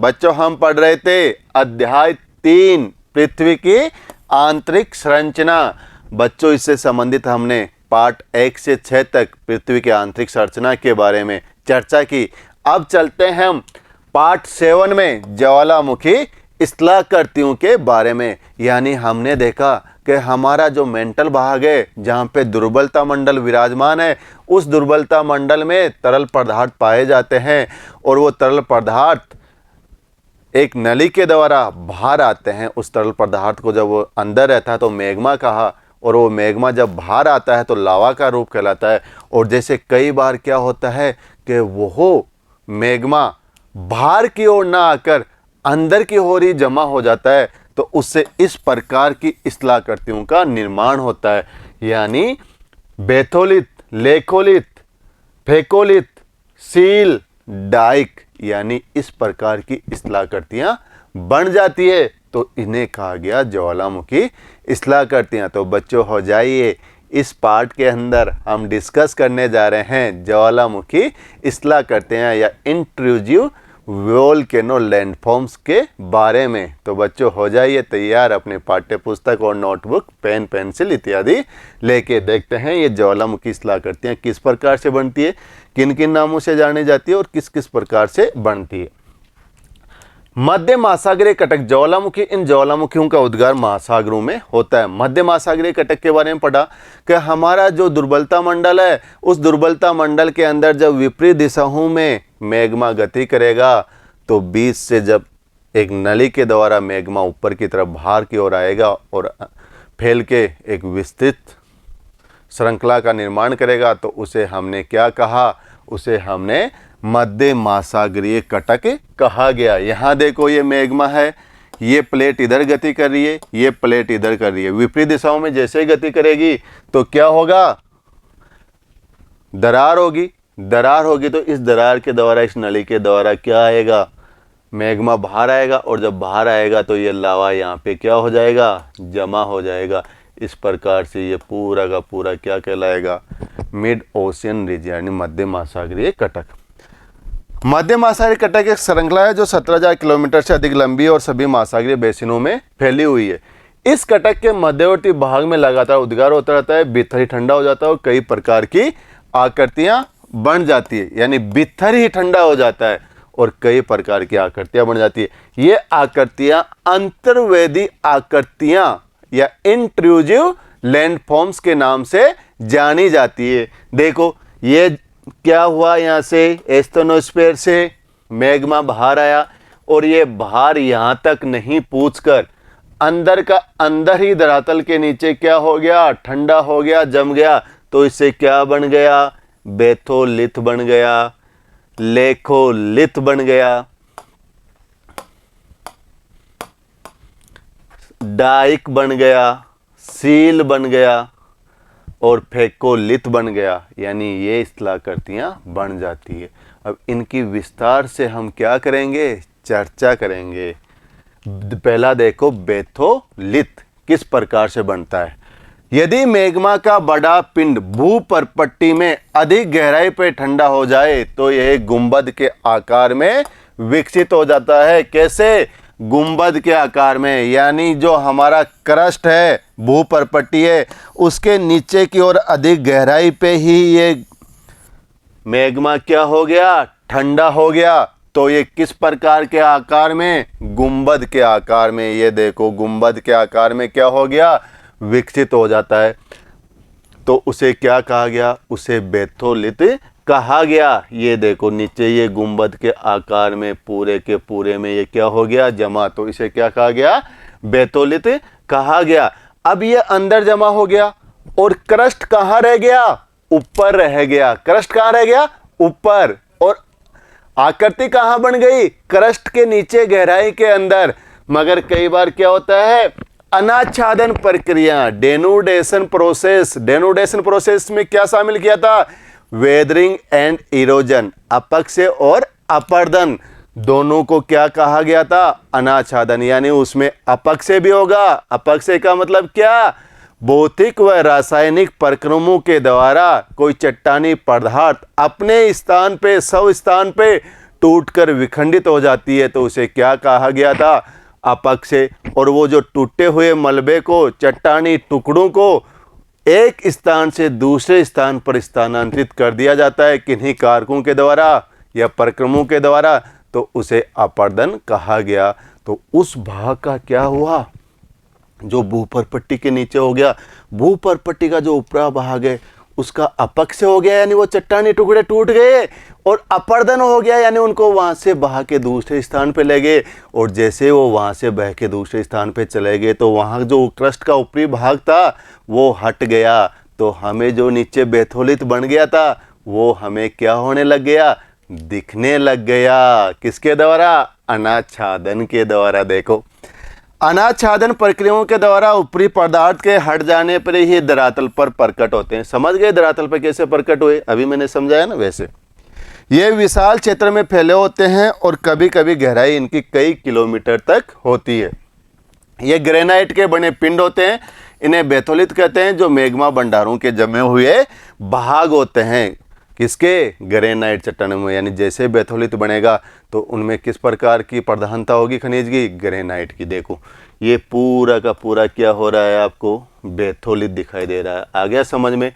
बच्चों हम पढ़ रहे थे अध्याय 3 पृथ्वी की आंतरिक संरचना। बच्चों इससे संबंधित हमने पार्ट 1 से 6 तक पृथ्वी की आंतरिक संरचना के बारे में चर्चा की। अब चलते हैं हम पार्ट 7 में ज्वालामुखी स्थलाकृतियों के बारे में। यानी हमने देखा कि हमारा जो मेंटल भाग है जहाँ पे दुर्बलता मंडल विराजमान है, उस दुर्बलता मंडल में तरल पदार्थ पाए जाते हैं और वो तरल पदार्थ एक नली के द्वारा बाहर आते हैं। उस तरल पदार्थ को जब वो अंदर रहता है तो मैग्मा कहा, और वो मैग्मा जब बाहर आता है तो लावा का रूप कहलाता है। और जैसे कई बार क्या होता है कि वो मैग्मा बाहर की ओर ना आकर अंदर की ओर ही जमा हो जाता है, तो उससे इस प्रकार की स्थलाकृतियों का निर्माण होता है। यानी बेथोलित, लेखोलित, फेकोलित, सील, डाइक, यानी इस प्रकार की स्थलाकृतियां बन जाती है, तो इन्हें कहा गया ज्वालामुखी स्थलाकृतियां। तो बच्चों हो जाइए, इस पार्ट के अंदर हम डिस्कस करने जा रहे हैं ज्वालामुखी स्थलाकृतियां या इंट्रूजिव वोल्केनो लैंडफॉर्म्स के बारे में। तो बच्चों हो जाइए तैयार, अपने पाठ्य पुस्तक और नोटबुक, पेन, पेंसिल इत्यादि लेके देखते हैं ये ज्वालामुखी स्थलाकृतियां किस प्रकार से बनती है, किन किन नामों से जानी जाती है और किस किस प्रकार से बनती है। मध्य महासागरीय कटक ज्वालामुखी, इन ज्वालामुखियों का उद्गार महासागरों में होता है। मध्य महासागरीय कटक के बारे में पढ़ा कि हमारा जो दुर्बलता मंडल है, उस दुर्बलता मंडल के अंदर जब विपरीत दिशाओं में मैग्मा गति करेगा तो बीच से जब एक नली के द्वारा मैग्मा ऊपर की तरफ बाहर की ओर आएगा और फैल के एक विस्तृत श्रृंखला का निर्माण करेगा, तो उसे हमने क्या कहा, उसे हमने मध्य महासागरीय कटक कहा गया। यहाँ देखो ये मैग्मा है, ये प्लेट इधर गति कर रही है, ये प्लेट इधर कर रही है। विपरीत दिशाओं में जैसे गति करेगी तो क्या होगा, दरार होगी। दरार होगी तो इस दरार के द्वारा, इस नली के द्वारा क्या आएगा, मैग्मा बाहर आएगा, और जब बाहर आएगा तो ये लावा यहाँ पे क्या हो जाएगा, जमा हो जाएगा। इस प्रकार से ये पूरा का पूरा क्या कहलाएगा, मिड ओशियन रीजन, यानी मध्य महासागरीय कटक। मध्य महासागरीय कटक एक श्रृंखला है जो 17,000 किलोमीटर से अधिक लंबी और सभी महासागरीय बेसिनों में फैली हुई है। इस कटक के मध्यवर्ती भाग में लगातार उद्गार होता रहता है, भीतर ही ठंडा हो जाता है और कई प्रकार की आकृतियां बन जाती है। यानी भीतर ही ठंडा हो जाता है और कई प्रकार की आकृतियां बन जाती है। ये आकृतियां अंतर्वेदी आकृतियां या इंट्रूजिव लैंडफॉर्म्स के नाम से जानी जाती है। देखो ये क्या हुआ, यहाँ से एस्थेनोस्फीयर से मैग्मा बाहर आया और ये बाहर यहाँ तक नहीं पूछकर अंदर का अंदर ही धरातल के नीचे क्या हो गया, ठंडा हो गया, जम गया। तो इससे क्या बन गया, बेथोलिथ बन गया, लेखोलिथ बन गया, डाइक बन गया, सील बन गया और फेकोलिथ बन गया। यानी ये स्थलाकृतियां बन जाती है। अब इनकी विस्तार से हम क्या करेंगे, चर्चा करेंगे। पहला देखो बेथोलिथ किस प्रकार से बनता है। यदि मैग्मा का बड़ा पिंड भूपर्पट्टी में अधिक गहराई पर ठंडा हो जाए तो यह गुंबद के आकार में विकसित हो जाता है। कैसे, गुंबद के आकार में। यानी जो हमारा क्रस्ट है, भूपर्पट्टी है, उसके नीचे की ओर अधिक गहराई पे ही ये मैग्मा क्या हो गया, ठंडा हो गया। तो ये किस प्रकार के आकार में, गुंबद के आकार में। ये देखो गुंबद के आकार में क्या हो गया, विकसित हो जाता है। तो उसे क्या कहा गया, उसे बेथोलिथ कहा गया। ये देखो नीचे ये गुंबद के आकार में पूरे के पूरे में ये क्या हो गया, जमा। तो इसे क्या कहा गया, बेथोलिथ कहा गया। अब ये अंदर जमा हो गया और क्रस्ट कहाँ रह गया, ऊपर रह गया। क्रस्ट कहाँ रह गया, ऊपर। और आकृति कहाँ बन गई, क्रस्ट के नीचे गहराई के अंदर। मगर कई बार क्या होता है, अनाच्छादन प्रक्रिया, डेनुडेशन प्रोसेस। डेनुडेशन प्रोसेस में क्या शामिल किया था, वेदरिंग एंड इरोजन, अपक्षय और अपर्दन दोनों को क्या कहा गया था, अनाच्छादन। यानी उसमें अपक्षय भी होगा। अपक्षय का मतलब क्या, भौतिक व रासायनिक प्रक्रमों के द्वारा कोई चट्टानी पदार्थ अपने स्थान पे, स्व स्थान पे टूटकर विखंडित हो जाती है तो उसे क्या कहा गया था? अपक्षय। और वो जो टूटे हुए मलबे को, चट्टानी टुकड़ों को एक स्थान से दूसरे स्थान पर स्थानांतरित कर दिया जाता है किन्हीं कारकों के द्वारा या प्रक्रमों के द्वारा, तो उसे अपर्दन कहा गया। तो उस भाग का क्या हुआ जो भूपरपट्टी के नीचे हो गया? भूपरपट्टी का जो ऊपरा भाग है उसका अपक्षय हो गया, यानी वो चट्टानी टुकड़े टूट गए, और अपर्दन हो गया, यानी उनको वहां से बहा के दूसरे स्थान पे ले गए। और जैसे वो वहां से बह के दूसरे स्थान पे चले गए तो वहां जो क्रस्ट का ऊपरी भाग था वो हट गया, तो हमें जो नीचे बेथोलित बन गया था वो हमें क्या होने लग गया? दिखने लग गया। किसके द्वारा? अनाच्छादन के द्वारा। देखो, अनाच्छादन प्रक्रियाओं के द्वारा ऊपरी पदार्थ के हट जाने पर ही धरातल पर प्रकट होते हैं। समझ गए धरातल पर कैसे प्रकट हुए? अभी मैंने समझाया ना। वैसे ये विशाल क्षेत्र में फैले होते हैं और कभी कभी गहराई इनकी कई किलोमीटर तक होती है। ये ग्रेनाइट के बने पिंड होते हैं, इन्हें बेथोलित कहते हैं, जो मैग्मा भंडारों के जमे हुए भाग होते हैं। किसके? ग्रेनाइट चट्टानों में। यानी जैसे बेथोलित बनेगा तो उनमें किस प्रकार की प्रधानता होगी खनिज की? ग्रेनाइट की। देखो ये पूरा का पूरा क्या हो रहा है, आपको बेथोलित दिखाई दे रहा है। आ गया समझ में?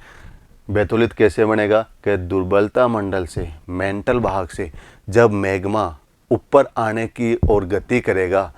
बेथोलित कैसे बनेगा? कि दुर्बलता मंडल से, मेंटल भाग से जब मैग्मा ऊपर आने की ओर गति करेगा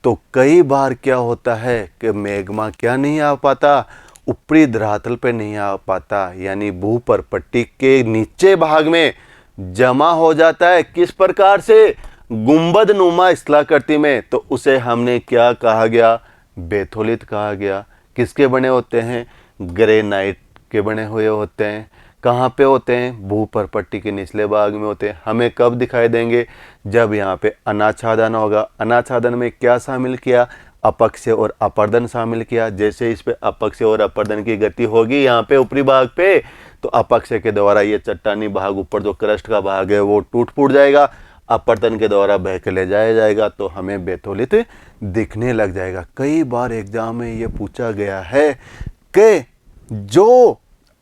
तो कई बार क्या होता है कि मैग्मा क्या नहीं आ पाता? ऊपरी धरातल पे नहीं आ पाता, यानी भूपरपट्टी के नीचे भाग में जमा हो जाता है। किस प्रकार से? गुंबद नुमा स्थलाकृति में। तो उसे हमने क्या कहा गया? बेथोलित कहा गया। किसके बने होते हैं? ग्रेनाइट के बने हुए होते हैं। कहाँ पे होते हैं? भूपरपट्टी के निचले भाग में होते हैं। हमें कब दिखाई देंगे? जब यहाँ पे अनाच्छादन होगा। अनाच्छादन में क्या शामिल किया? अपक्षय और अपर्दन शामिल किया। जैसे इस पे अपक्षय और अपर्दन की गति होगी यहाँ पे ऊपरी भाग पे, तो अपक्षय के द्वारा ये चट्टानी भाग, ऊपर जो क्रस्ट का भाग है वो टूट फूट जाएगा, अपर्दन के द्वारा बह के ले जाया जाएगा, तो हमें बेथोलित दिखने लग जाएगा। कई बार एग्जाम में ये पूछा गया है कि जो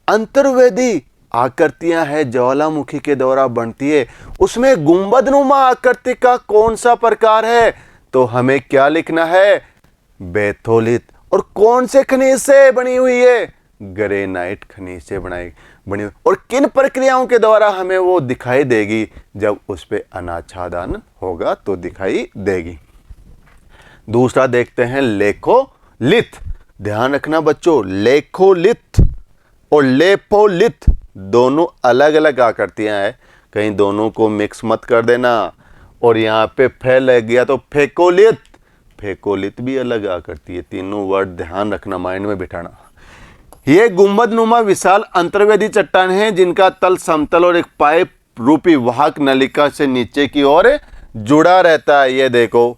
अंतर्वेदी आकृतियां है ज्वालामुखी के द्वारा बनती है उसमें गुंबदनुमा आकृति का कौन सा प्रकार है? तो हमें क्या लिखना है? बेथोलित। और कौन से खनिज से बनी हुई है? ग्रेनाइट खनिज से बनी हुई। और किन प्रक्रियाओं के द्वारा हमें वो दिखाई देगी? जब उस पे अनाच्छादन होगा तो दिखाई देगी। दूसरा देखते हैं लेखोलिथ। ध्यान रखना बच्चों, लेखोलिथ और लेपोलिथ दोनों अलग अलग आकृतियां हैं, कहीं दोनों को मिक्स मत कर देना। और यहाँ पे फे लग गया तो फेकोलिथ, फेकोलिथ भी अलग आकृति है। तीनों वर्ड ध्यान रखना, माइंड में बिठाना। ये गुंबदनुमा विशाल अंतर्वेदी चट्टान है जिनका तल समतल और एक पाइप रूपी वाहक नलिका से नीचे की ओर जुड़ा रहता है। ये देखो,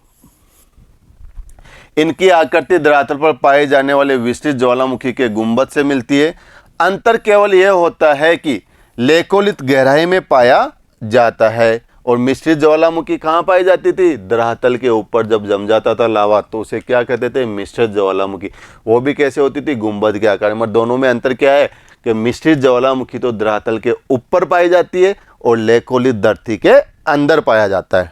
इनकी आकृति धरातल पर पाए जाने वाले विस्तृत ज्वालामुखी के गुंबद से मिलती है। अंतर केवल यह होता है कि लेकोलिथ गहराई में पाया जाता है और मिश्रित ज्वालामुखी कहाँ पाई जाती थी? धरातल के ऊपर जब जम जाता था लावा तो उसे क्या कहते थे? मिश्रित ज्वालामुखी। वो भी कैसे होती थी? गुंबद के आकार में। दोनों में अंतर क्या है कि मिश्रित ज्वालामुखी तो धरातल के ऊपर पाई जाती है और लेकोलिथ धरती के अंदर पाया जाता है।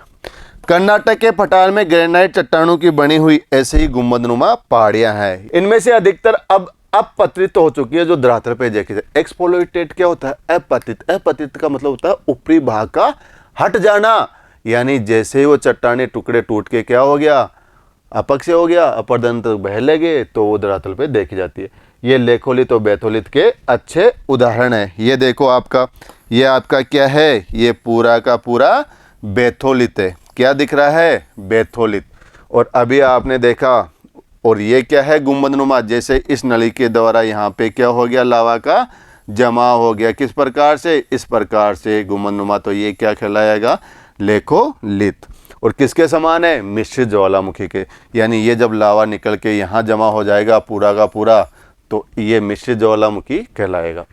कर्नाटक के पठार में ग्रेनाइट चट्टानों की बनी हुई ऐसे ही गुंबदनुमा पहाड़ियां हैं। इनमें से अधिकतर अब अपपतित हो चुकी है जो धरातल पे देखी जाए। एक्सपोलिटेट क्या होता है? अपपतित। अपपतित का मतलब होता है ऊपरी भाग का हट जाना, यानी जैसे ही वो चट्टाने टुकड़े टूट के क्या हो गया? अपक्षय हो गया, अपर्दन तक बह लगे, तो वो धरातल पे देखी जाती है। ये लेखोलिथ और बेथोलिथ के अच्छे उदाहरण है। ये देखो आपका, ये आपका क्या है? ये पूरा का पूरा बेथोलिथ है। क्या दिख रहा है? बेथोलिथ। और अभी आपने देखा, और ये क्या है? गुंबदनुमा। जैसे इस नली के द्वारा यहाँ पे क्या हो गया? लावा का जमा हो गया। किस प्रकार से? इस प्रकार से गुंबदनुमा। तो ये क्या कहलाएगा? लेखोलिथ। और किसके समान है? मिश्रित ज्वालामुखी के। यानी ये जब लावा निकल के यहाँ जमा हो जाएगा पूरा का पूरा, तो ये मिश्रित ज्वालामुखी कहलाएगा।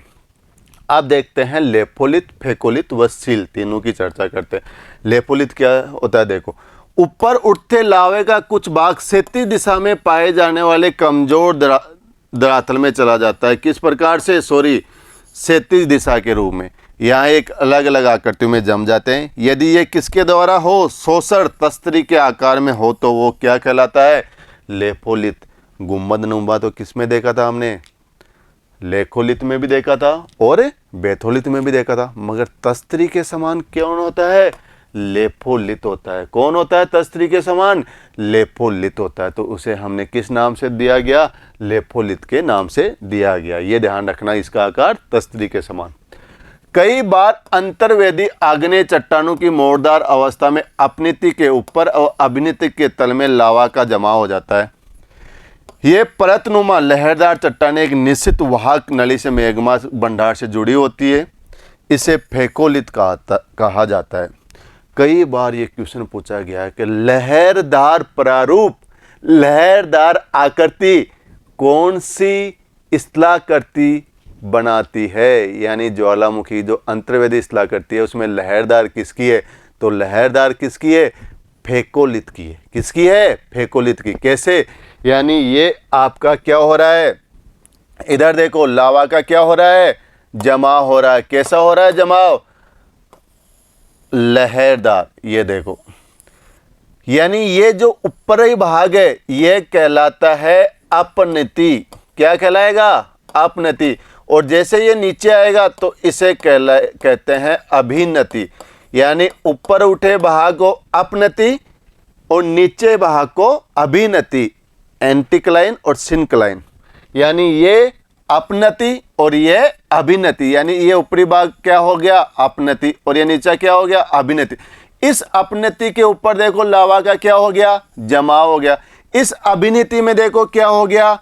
अब देखते हैं लेपोलिथ, फेकोलिथ व सील, तीनों की चर्चा करते हैं। लेपोलिथ क्या होता है? देखो, ऊपर उठते लावे का कुछ भाग क्षैतिज दिशा में पाए जाने वाले कमजोर धरातल में चला जाता है। किस प्रकार से? क्षैतिज दिशा के रूप में। यहाँ एक अलग अलग आकृतियों में जम जाते हैं। यदि ये किसके द्वारा हो, शोषण तस्तरी के आकार में हो, तो वो क्या कहलाता है, लेफोलित। गुंबदनुमा तो किस में देखा था हमने, लेखोलित में भी देखा था और बेथोलित में भी देखा था, मगर तस्तरी के समान कौन होता है, लेफोलित होता है। कौन होता है तस्तरी के समान, लेफोलित होता है। तो उसे हमने किस नाम से दिया गया, लेफोलित के नाम से दिया गया। ये ध्यान रखना, इसका आकार तस्तरी के समान। कई बार अंतर्वेदी आग्नेय चट्टानों की मोड़दार अवस्था में अपनीति के ऊपर और अभिनीति के तल में लावा का जमा हो जाता है। ये परतनुमा लहरदार चट्टानें एक निश्चित वाहक नली से मैग्मा भंडार से जुड़ी होती है। इसे फेकोलित कहा जाता है। कई बार ये क्वेश्चन पूछा गया है कि लहरदार प्रारूप, लहरदार आकृति कौन सी स्थलाकृति बनाती है, यानी ज्वालामुखी जो अंतर्वेदी स्थलाकृति है उसमें लहरदार किसकी है, तो लहरदार किसकी है, फेकोलित की है। किसकी है, फेकोलित की। कैसे, यानी ये आपका क्या हो रहा है, इधर देखो लावा का क्या हो रहा है, जमा हो रहा है। कैसा हो रहा है जमाव, लहरदार। ये देखो, यानी ये जो ऊपरी भाग है ये कहलाता है अपनति। क्या कहलाएगा, अपनति। और जैसे ये नीचे आएगा तो इसे कहते हैं अभिनति। यानी ऊपर उठे भाग को अपनति और नीचे भाग को अभिनति, एंटीक्लाइन और सिंक्लाइन। यानी ये अपनति और ये अभिनति, यानी ये ऊपरी भाग क्या हो गया, अपनति, और ये नीचे क्या हो गया, अभिनति। इस अपनति के ऊपर देखो लावा का क्या हो गया, जमाव हो गया। इस अभिनति में देखो क्या हो गया,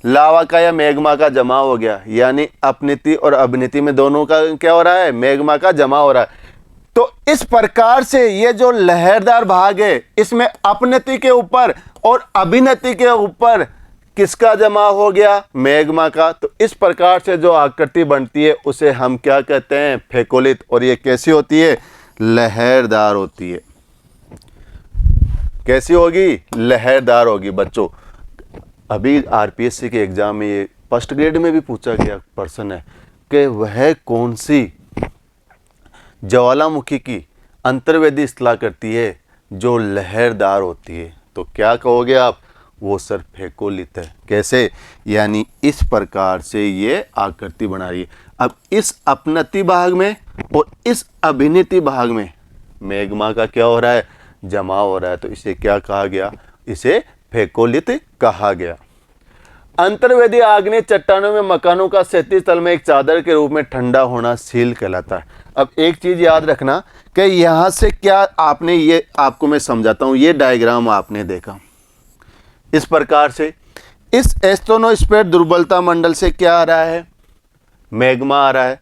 लावा का या मैग्मा का जमा हो गया। यानी अपनीति और अभिनीति में दोनों का क्या हो रहा है, मैग्मा का जमा हो रहा है। तो इस प्रकार से ये जो लहरदार भाग है इसमें अपनीति के ऊपर और अभिनीति के ऊपर किसका जमा हो गया, मैग्मा का। तो इस प्रकार से जो आकृति बनती है उसे हम क्या कहते हैं, फेकोलित। और ये कैसी होती है, लहरदार होती है। कैसी होगी, लहरदार होगी। बच्चों अभी आरपीएससी के एग्जाम में ये फर्स्ट ग्रेड में भी पूछा गया प्रश्न है कि वह कौन सी ज्वालामुखी की अंतर्वेदी स्थलाकृति है जो लहरदार होती है। तो क्या कहोगे आप, वो सर फेकोलित है। कैसे, यानी इस प्रकार से ये आकृति बना रही है। अब इस अपनति भाग में और इस अभिनीति भाग में मैग्मा का क्या हो रहा है, जमा हो रहा है। तो इसे क्या कहा गया, इसे फेकोलित कहा गया। अंतर्वेदी आग्नेय चट्टानों में मकानों का क्षैतिज तल में एक चादर के रूप में ठंडा होना सील कहलाता है। अब एक चीज याद रखना कि यहां से क्या आपने, ये आपको मैं समझाता हूं। ये डायग्राम आपने देखा इस प्रकार से, इस एस्टोनोस्फीयर दुर्बलता मंडल से क्या आ रहा है, मैग्मा आ रहा है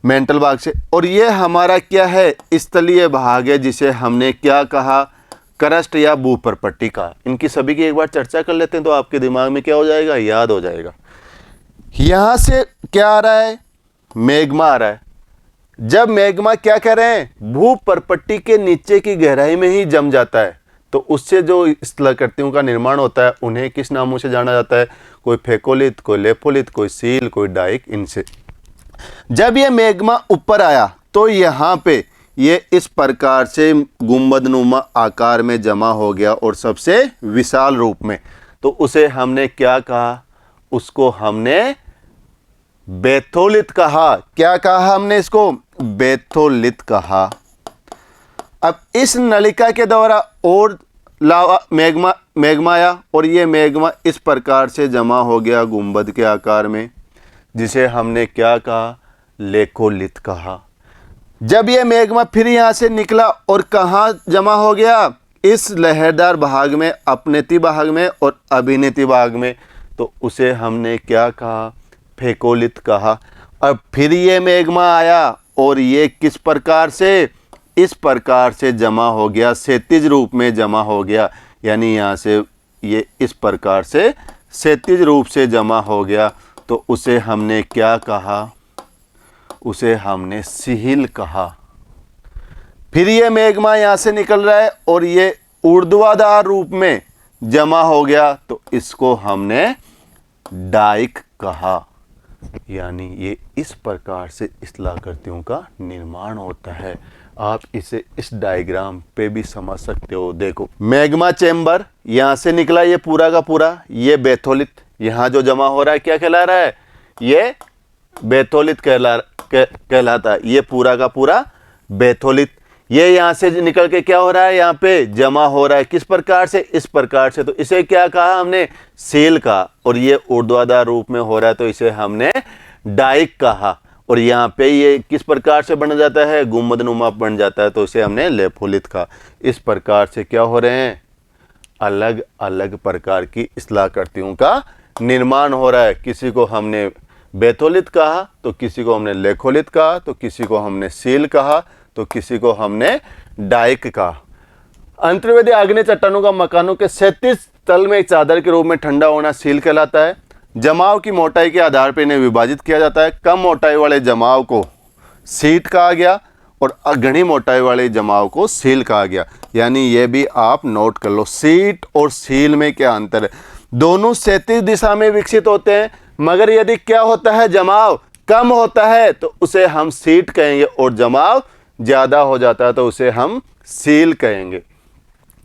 मेंटल भाग से। और ये हमारा क्या है, स्थलीय भाग है जिसे हमने क्या कहा, क्रस्ट या भूपरपट्टी का। इनकी सभी की एक बार चर्चा कर लेते हैं तो आपके दिमाग में क्या हो जाएगा, याद हो जाएगा। यहां से क्या आ रहा है, मैग्मा आ रहा है। जब मैग्मा क्या कह रहे हैं, भूपरपट्टी के नीचे की गहराई में ही जम जाता है तो उससे जो स्थलाकृतियों का निर्माण होता है उन्हें किस नामों से जाना जाता है, कोई फेकोलित, कोई लेफोलित, कोई सील, कोई डाइक, इनसे। जब ये मैग्मा ऊपर आया तो यहाँ पे ये इस प्रकार से गुंबदनुमा आकार में जमा हो गया और सबसे विशाल रूप में। तो उसे हमने क्या कहा, उसको हमने बेथोलित कहा। क्या कहा हमने इसको, बेथोलित कहा। अब इस नलिका के द्वारा और लावा मैग्मा आया और ये मैग्मा इस प्रकार से जमा हो गया गुंबद के आकार में, जिसे हमने क्या कहा, लेखोलित कहा। जब ये मैग्मा फिर यहाँ से निकला और कहाँ जमा हो गया, इस लहरदार भाग में, अपनीति भाग में और अभिनीति भाग में, तो उसे हमने क्या कहा, फेकोलित कहा। अब फिर ये मैग्मा आया और ये किस प्रकार से, इस प्रकार से जमा हो गया, क्षैतिज रूप में जमा हो गया। यानी यहाँ से ये इस प्रकार से क्षैतिज रूप से जमा हो गया। तो उसे हमने क्या कहा, उसे हमने सिहिल कहा। फिर ये मैग्मा यहाँ से निकल रहा है और ये ऊर्ध्वाधर रूप में जमा हो गया तो इसको हमने डाइक कहा। यानी ये इस प्रकार से स्थलाकृतियों का निर्माण होता है। आप इसे इस डायग्राम पे भी समझ सकते हो। देखो मैग्मा चेम्बर यहाँ से निकला, ये पूरा का पूरा, ये बेथोलित यहाँ जो जमा हो रहा है क्या कहला रहा है, ये बेथोलित कहलाता है। ये पूरा का पूरा बेथोलित, ये यहाँ से निकल के क्या हो रहा है, यहाँ पे जमा हो रहा है। किस प्रकार से, इस प्रकार से। तो इसे क्या कहा हमने, सील कहा। और ये ऊर्ध्वाधर रूप में हो रहा है तो इसे हमने डाइक कहा। और यहाँ पे ये किस प्रकार से बन जाता है, गुंबदनुमा बन जाता है तो इसे हमने लेफोलित कहा। इस प्रकार से क्या हो रहे हैं, अलग अलग प्रकार की स्थलाकृतियों का निर्माण हो रहा है। किसी को हमने बेथोलित कहा, तो किसी को हमने लेखोलित कहा, तो किसी को हमने सील कहा, तो किसी को हमने डाइक कहा। अंतर्वेदी आग्नेय चट्टानों का मकानों के 37 तल में एक चादर के रूप में ठंडा होना सील कहलाता है। जमाव की मोटाई के आधार पर इन्हें विभाजित किया जाता है। कम मोटाई वाले जमाव को सीट कहा गया और घनी मोटाई वाले जमाव को सील कहा गया। यानी ये भी आप नोट कर लो, सीट और सील में क्या अंतर है। दोनों 37 दिशा में विकसित होते हैं, मगर यदि क्या होता है, जमाव कम होता है तो उसे हम सीट कहेंगे, और जमाव ज्यादा हो जाता है तो उसे हम सील कहेंगे।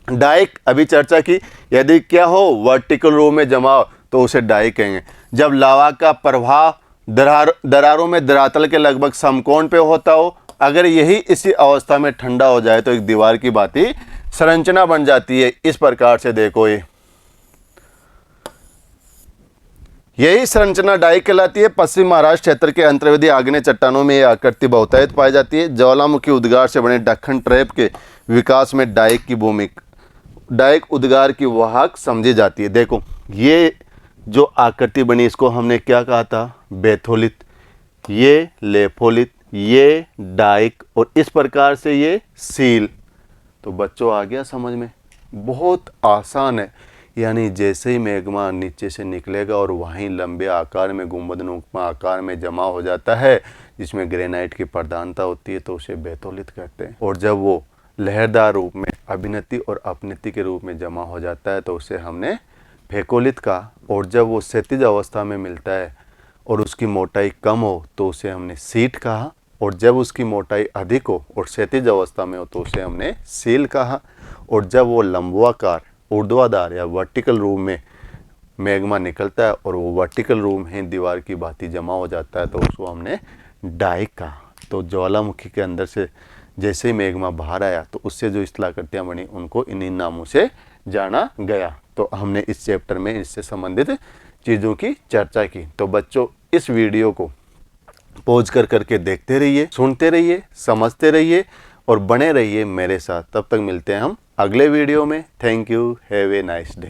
डाइक अभी चर्चा की, यदि क्या हो वर्टिकल रूप में जमाव तो उसे डाइक कहेंगे। जब लावा का प्रभाव दरारों में धरातल के लगभग समकोण पे होता हो, अगर यही इसी अवस्था में ठंडा हो जाए तो एक दीवार की भांति संरचना बन जाती है। इस प्रकार से देखो, यही संरचना डाइक कहलाती है। पश्चिम महाराष्ट्र क्षेत्र के अंतर्वेदी आग्नेय चट्टानों में यह आकृति बहुतायत पाई जाती है। ज्वालामुखी उद्गार से बने दक्कन ट्रैप के विकास में डाइक की भूमिका, डाइक उद्गार की वाहक समझी जाती है। देखो ये जो आकृति बनी इसको हमने क्या कहा था, बेथोलित, ये लेफोलित, ये डाइक, और इस प्रकार से ये सील। तो बच्चों आ गया समझ में, बहुत आसान है। यानी जैसे ही मैग्मा नीचे से निकलेगा और वहीं लंबे आकार में गुंबदनुमा आकार में जमा हो जाता है, जिसमें ग्रेनाइट की प्रधानता होती है, तो उसे बेथोलित कहते हैं। और जब वो लहरदार रूप में अभिनति और अपनति के रूप में जमा हो जाता है तो उसे हमने फेकोलित कहा। और जब वो क्षैतिज अवस्था में मिलता है और उसकी मोटाई कम हो तो उसे हमने सीट कहा। और जब उसकी मोटाई अधिक हो और क्षैतिज अवस्था में हो तो उसे हमने सील कहा। और जब वो लंबवाकार, ऊर्ध्वाधर या वर्टिकल रूप में मैग्मा निकलता है और वो वर्टिकल रूप में दीवार की भांति जमा हो जाता है तो उसको हमने डाइक कहा। तो ज्वालामुखी के अंदर से जैसे ही मैग्मा बाहर आया तो उससे जो स्थलाकृतियाँ बनी उनको इन्हीं नामों से जाना गया। तो हमने इस चैप्टर में इससे संबंधित चीज़ों की चर्चा की। तो बच्चों इस वीडियो को पॉज करके देखते रहिए, सुनते रहिए, समझते रहिए और बने रहिए मेरे साथ। तब तक मिलते हैं हम अगले वीडियो में। Thank you, have a nice day.